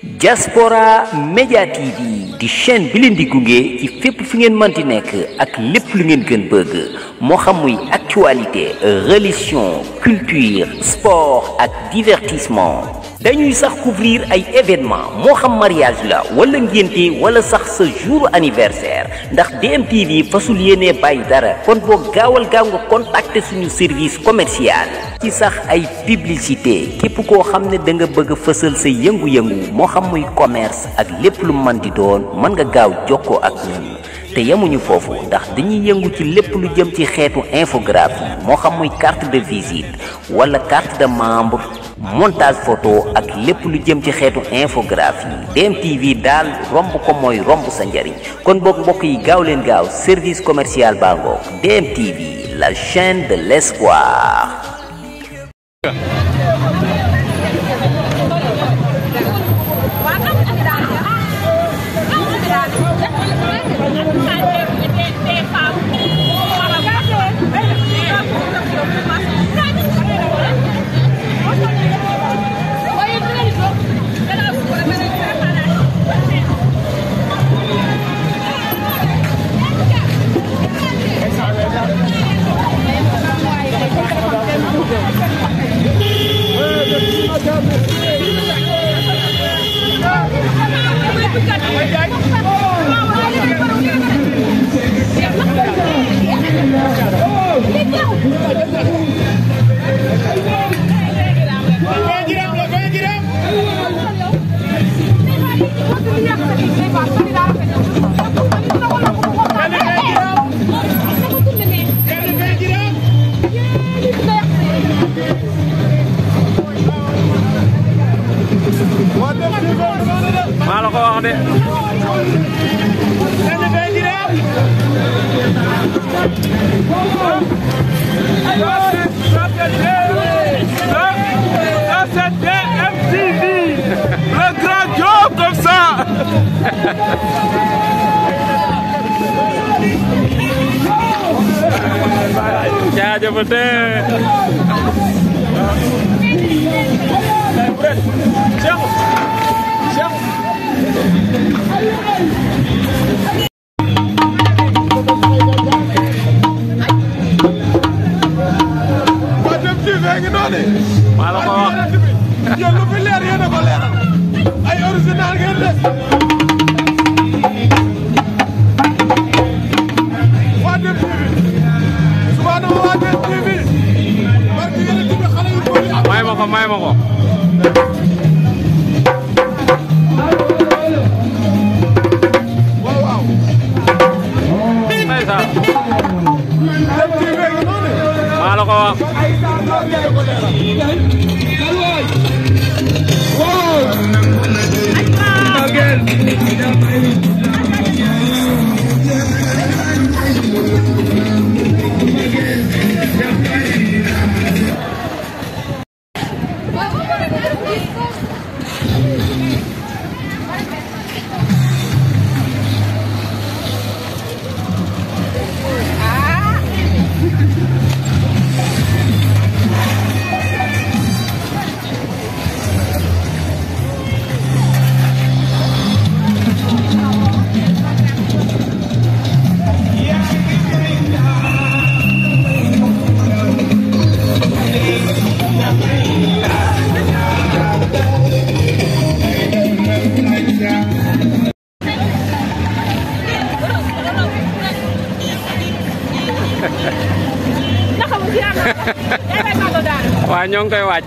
Diaspora Media TV di chaîne bi leen di gunge ci fépp fi ngeen mënti nekk ak lépp lu ngeen gën bëgg moo xam muy actualité religion culture sport ak divertissement dañuy sax couvrir ay événements moo xam mariage la wala ngénte wala sax sa jour anniversaire ndax DMTV fasul yéenee bàyyi dara kon boo gaawal gaaw nga contacter suñu service commercial ci sax ay publicité képp koo xam ne da nga bëgg a fësal sa yëngu-yëngu moo xam muy commerce ak lépp lu mën di doon mën nga gaaw jokkoo ak ñun te yemuñu foofu ndax dañuy yëngu ci lépp lu jëm ci xeetu infographie moo xam muy carte de visite wala carte de membre montage photo ak lépp lu jëm ci xeetu infographie DMTV daal romb ko mooy romb sa njariñ kon boog mbokk yi gaaw leen gaaw service commercial baa ngoog DMTV la chaîne de l'espoir. Malah ko wax de c'est DMTV le grand job comme ça. Malah ko wax yéen lu fi leer yéen a ko leeral ay original ngeen de waa DMTV subhanallah waa DMTV barki yéen a tibi xale yu góor yi may ma ko waaw ndeysaan DMTV ngi noonu malah ko wax waa ñoo ngi koy waaj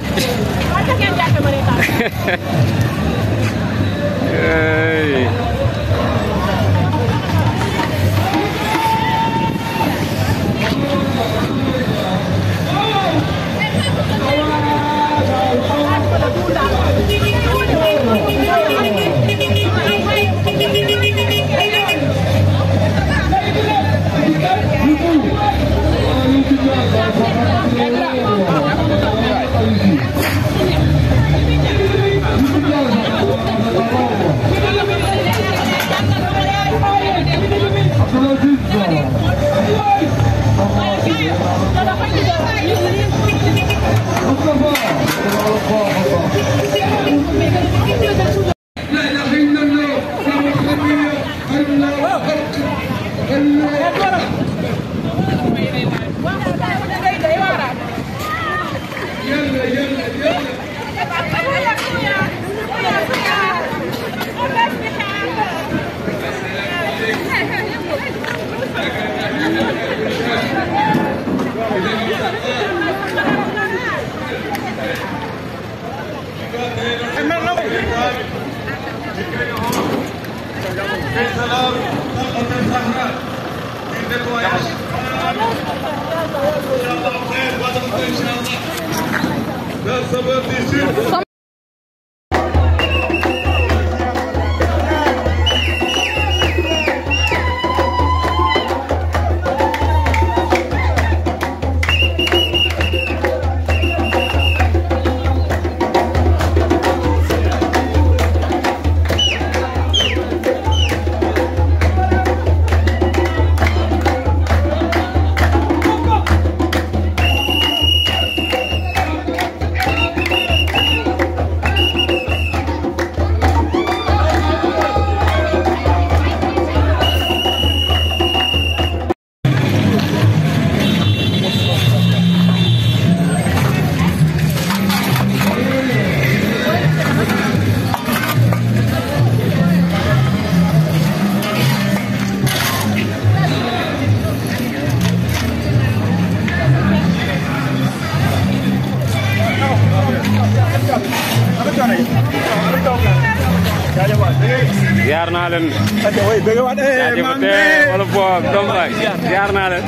ziar naa leen jaajëfate wala boog doom baay ziar naa leen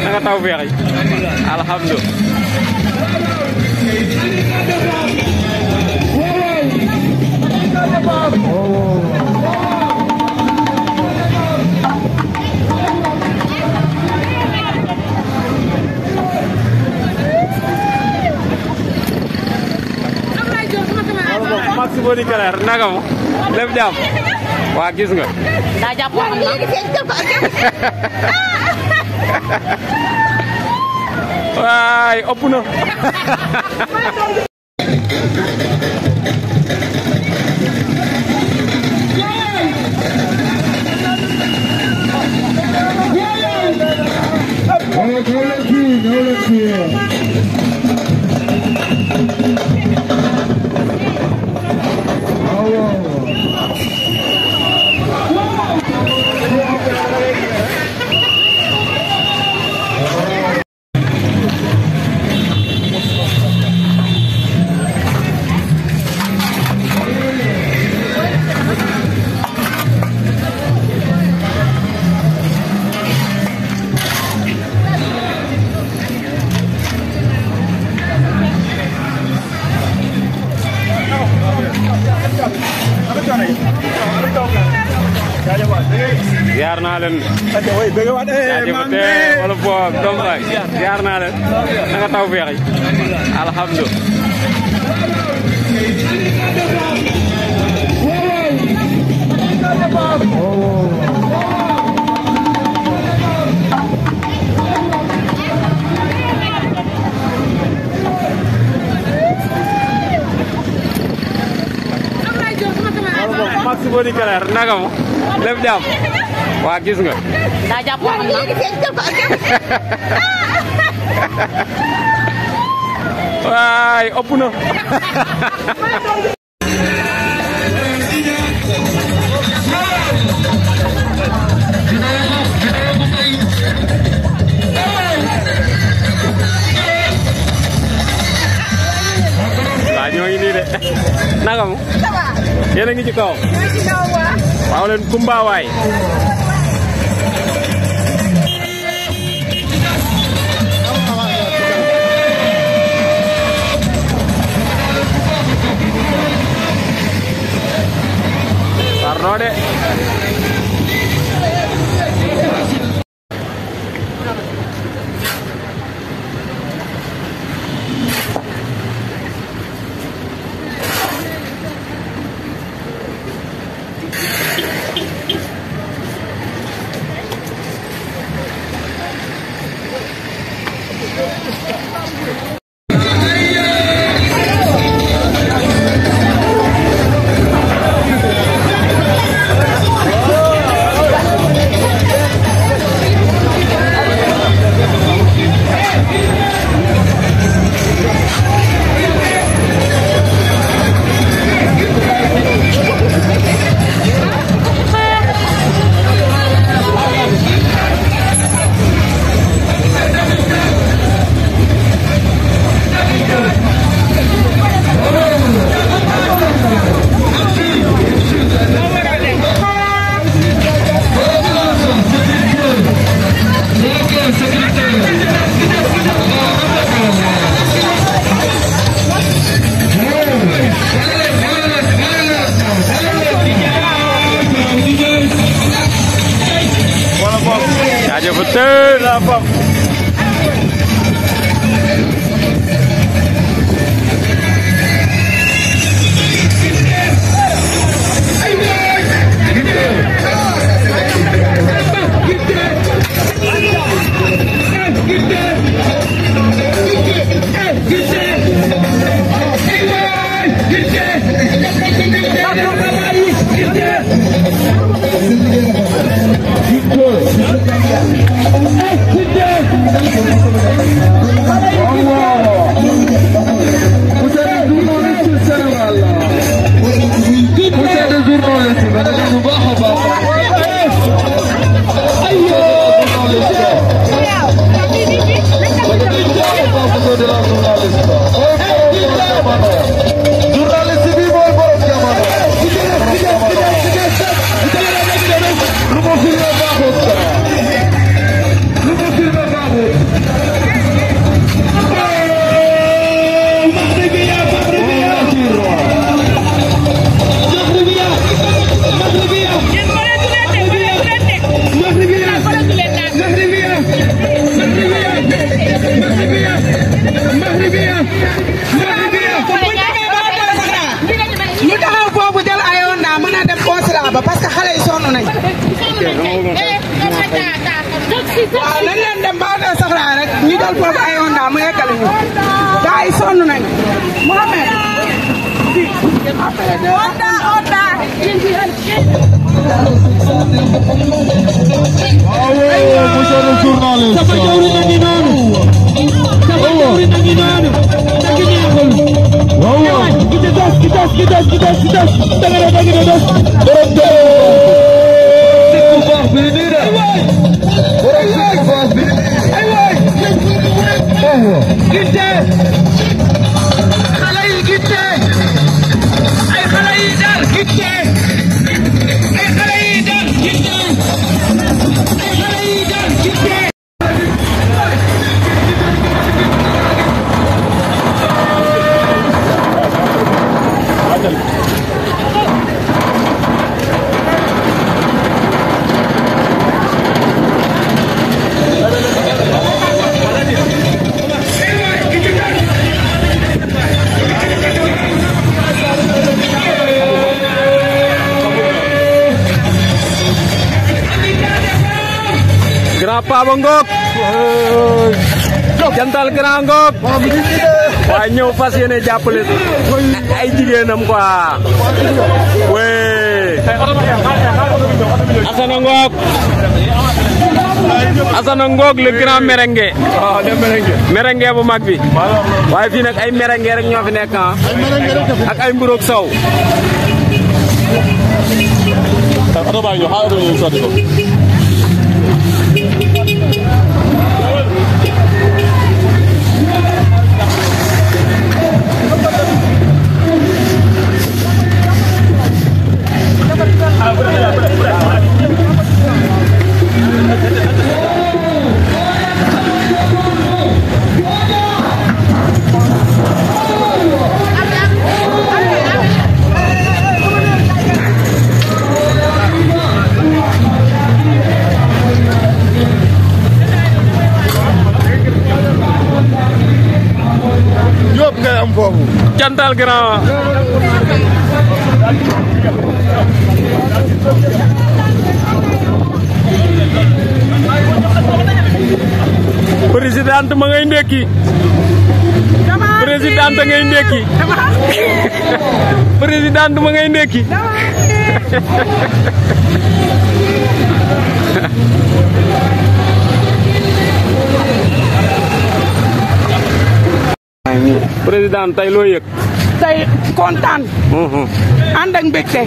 na nga taw feex yi alhamdulilah Maxi Boni Keler naka mo lépp jàmm waa gis nga daa jàppoon waay ëpp na ziar naa leen jaajëfate wala boog doom baay ziar naa leen na nga taw feex yi alhamdulilah Maxi Boni Keler naka mo lépp jàmm waa gis nga daa jàppoon waay ëpp na waa ñoo ngi nii de naka mo yéen a ngi ci kaw waaw leen Kumba waay pardon de la femme. parce que xale yi sonn nañ. waaw nañ leen dem ba saxlaa rek ñu jël foofu ay Honda mu yeggale ñu. gars yi sonn nañ. Mohamed. Honda. waaw monsieur le journaliste. sama jawri na ngi noonu. sama jawri na ngi noonu. dëgg neexul. waaw. ki des. dëgg la des. borom dëkk bu baax bi nii de. borom dëkk bu baax bi. aywaay. Ginte. xale yi Ginte. ay xale yi daal Ginte. ay xale yi daal Ginte. ay xale yi daal Ginte. Papa Ngok jantal grand Ngok waaye ñëw fas yéene jàppale ay jigéenam quoi oui Assane Ngok le grand merengue merengue bu mag bi waaye fii nag ay merengue rek ñoo fi nekk ak ay mburoog sow jantal grand présidente ma ngay ndekki présidente ngay ndekki présidente ma ngay ndekki président tey loo yëg. tey kontaan. ànd ak mbégte.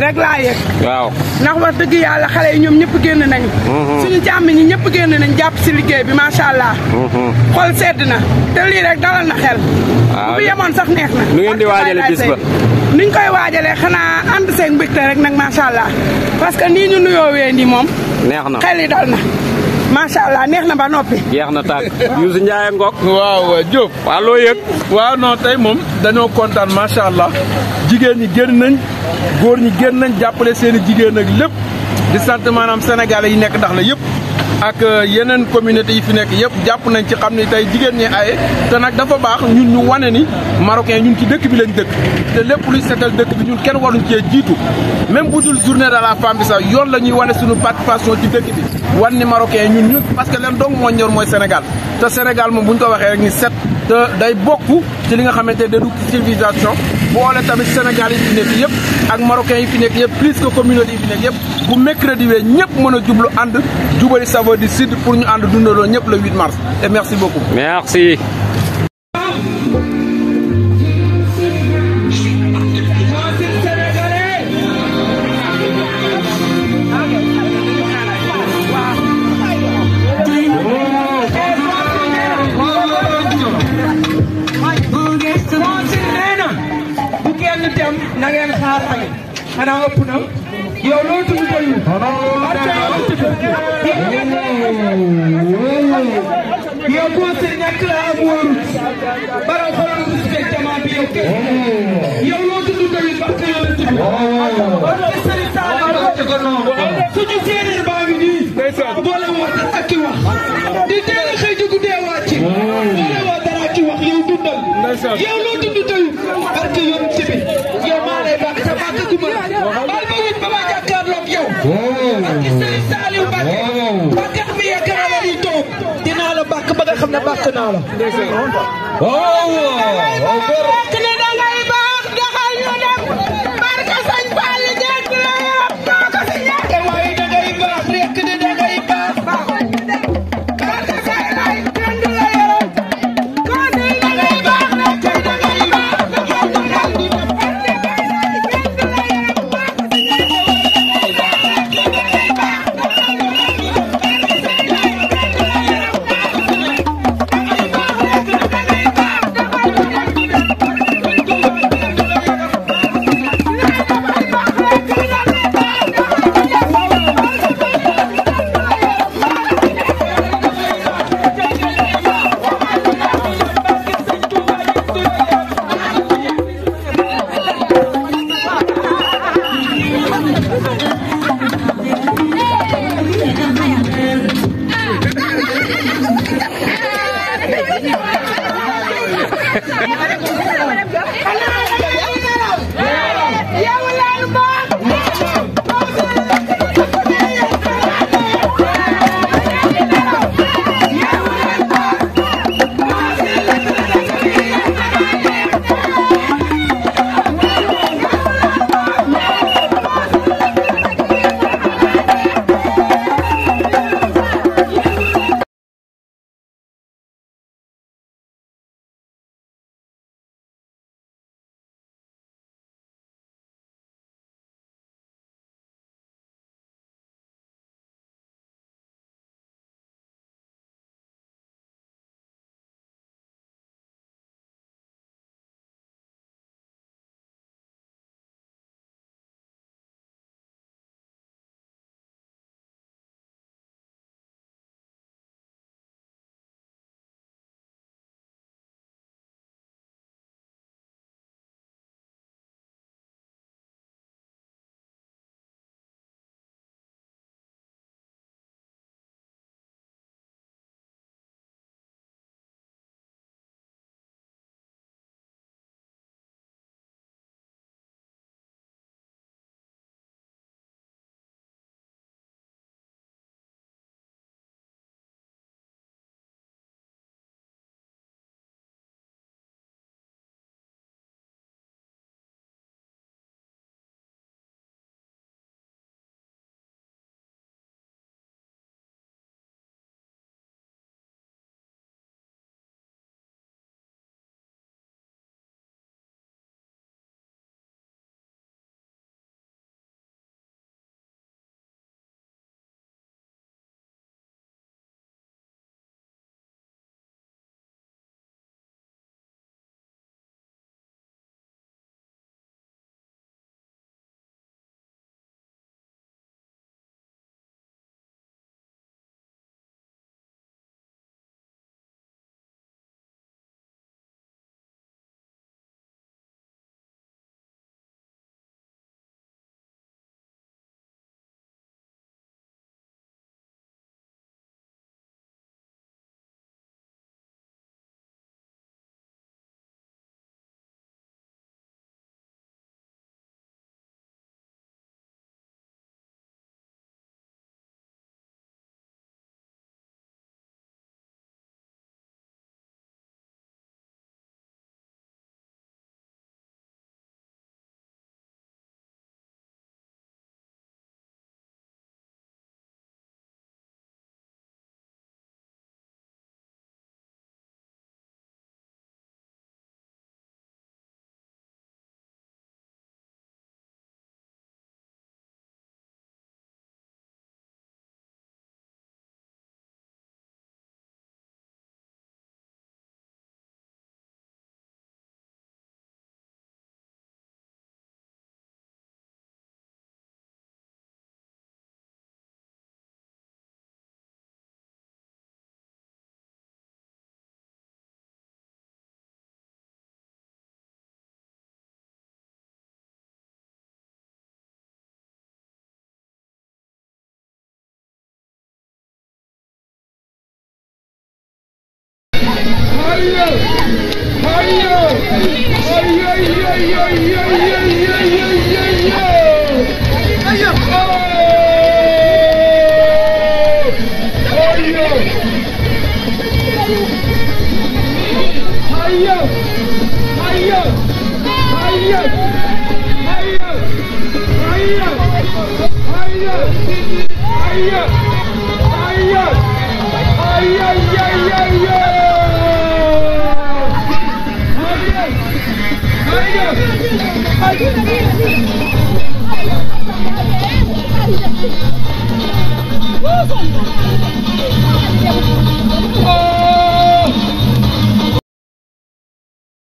rek laa yëg. waaw ndax wax dëgg yàlla xale yi ñoom ñëpp génn nañu. suñu jàmm ñi ñëpp génn nañ jàpp si liggéey bi macha allah. xol sedd na te lii rek dalal na xel. waaw bu yemoon sax neex na. nu ngeen di waajale bis ba. niñ koy waajalee xanaa ànd seen mbégte rek nag macha allah parce que nii ñu nuyoowee nii moom. neex na xel yi dal na. macha allah neex na ba noppi. jeex na tàgg Youssou Ndiaye Ngok. waaw Diop. waaw loo yëg. waaw non tey moom dañoo kontaan macha allah jigéen ñi génn nañ góor ñi génn nañ jàppale seen i jigéen ak lépp di sant maanaam sénégalais yi nekk ndax la yëpp ak yeneen communauté yi fi nekk yëpp jàpp nañ ci xam ne tey jigéen ñi aye te nag dafa baax ñun ñu wane ni marocain ñun ci dëkk bi lañ dëkk te lépp luy setal dëkk bi ñun kenn waruñ cee jiitu même bu dul journée de la femme bi sax yoon la ñuy wane suñu participation ci dëkk bi wan ni marocain ñun parce que leen dong moo ñor mooy Sénégal te Sénégal moom bu ñu ko waxee rek ni set te day bokk ci li nga xamante ne du civilisation boole tamit Sénégal yi fi nekk yëpp ak marocain yi fi nekk yëpp plus que communauté yi fi nekk yëpp bu mercredi wee ñëpp mën a jublu ànd jubali Saveurs du Sud pour ñu ànd dundaloo ñëpp le 8 mars et merci beaucoup. Merci. na ngeen xaar xale xanaa ëpp na yow loo tudd doyul yow conseil ñàkk la am wóorut bara xoolal bu si fekk jamaa bi yow kese yow loo tudd doyul parce que yow la tudd suñu séeréer baa ngi nii boole woo dara ak ki wax di teel a xëy jugu dee wàcc boole woo dara ak ki wax yow dundal yow loo tudd doyul parce que yow ci bi yow maa lay baax sa baax gu ma baal ma wut ba ma jàkkaarloog yow parce que Serigne Saliou Mbacké bàkkax bi yaakaar la di toog dinaa la bàkk ba nga xam ne bàkk naa la